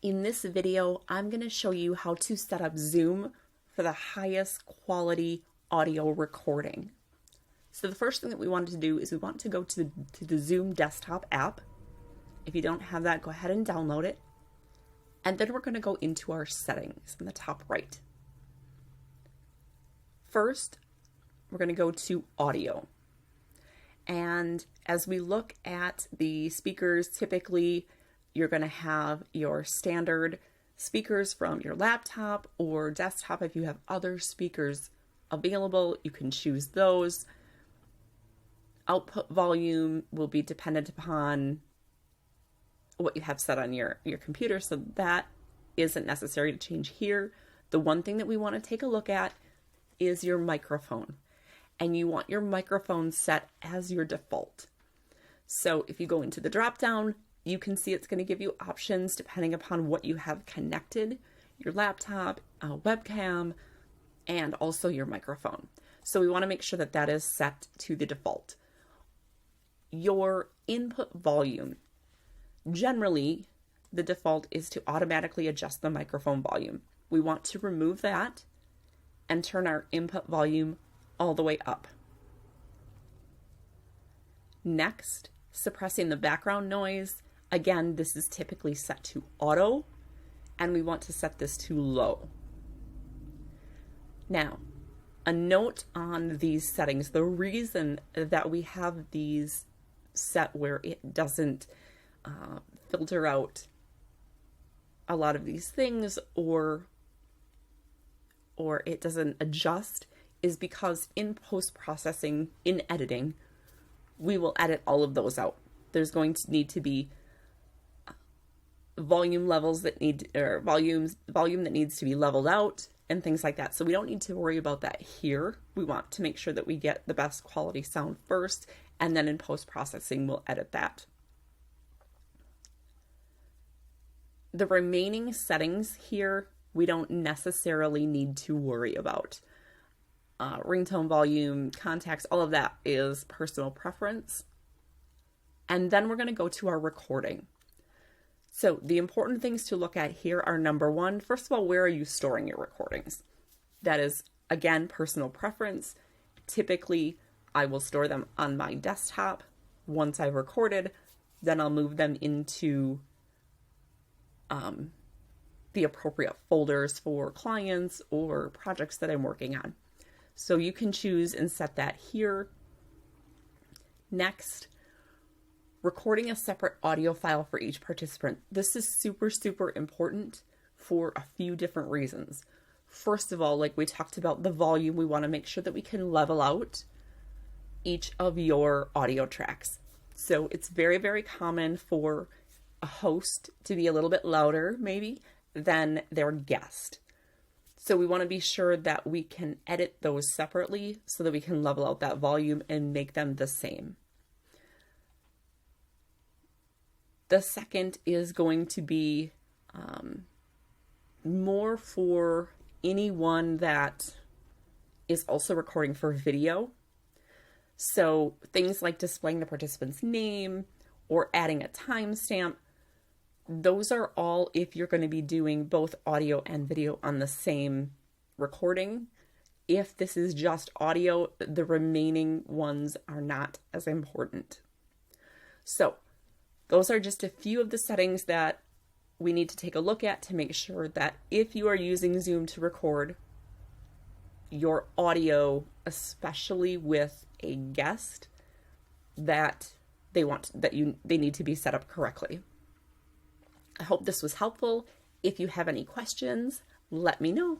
In this video, I'm going to show you how to set up Zoom for the highest quality audio recording. So the first thing that we want to do is we want to go to the Zoom desktop app. If you don't have that, go ahead and download it. And then we're going to go into our settings in the top right. First, we're going to go to audio. And as we look at the speakers, typically you're going to have your standard speakers from your laptop or desktop. If you have other speakers available, you can choose those. Output volume will be dependent upon what you have set on your computer, so that isn't necessary to change here. The one thing that we want to take a look at is your microphone, and you want your microphone set as your default. So if you go into the drop down, you can see it's going to give you options depending upon what you have connected, your laptop, a webcam, and also your microphone. So we want to make sure that that is set to the default. Your input volume. Generally, the default is to automatically adjust the microphone volume. We want to remove that and turn our input volume all the way up. Next, suppressing the background noise. Again, this is typically set to auto, and we want to set this to low. Now, a note on these settings. The reason that we have these set where it doesn't filter out a lot of these things or it doesn't adjust is because in post-processing, in editing, we will edit all of those out. There's going to need to be volume levels that need, or volume that needs to be leveled out and things like that. So we don't need to worry about that here. We want to make sure that we get the best quality sound first, and then in post-processing, we'll edit that. The remaining settings here, we don't necessarily need to worry about. Ringtone volume, contacts, all of that is personal preference. And then we're going to go to our recording. So the important things to look at here are, number one, first of all, where are you storing your recordings? That is, again, personal preference. Typically, I will store them on my desktop. Once I've recorded, then I'll move them into the appropriate folders for clients or projects that I'm working on. So you can choose and set that here. Next, recording a separate audio file for each participant. This is super, super important for a few different reasons. First of all, like we talked about the volume, we want to make sure that we can level out each of your audio tracks. So it's very, very common for a host to be a little bit louder, maybe, than their guest. So we want to be sure that we can edit those separately so that we can level out that volume and make them the same. The second is going to be more for anyone that is also recording for video. So things like displaying the participant's name or adding a timestamp, those are all if you're going to be doing both audio and video on the same recording. If this is just audio, the remaining ones are not as important. So those are just a few of the settings that we need to take a look at to make sure that if you are using Zoom to record your audio, especially with a guest, that they need to be set up correctly. I hope this was helpful. If you have any questions, let me know.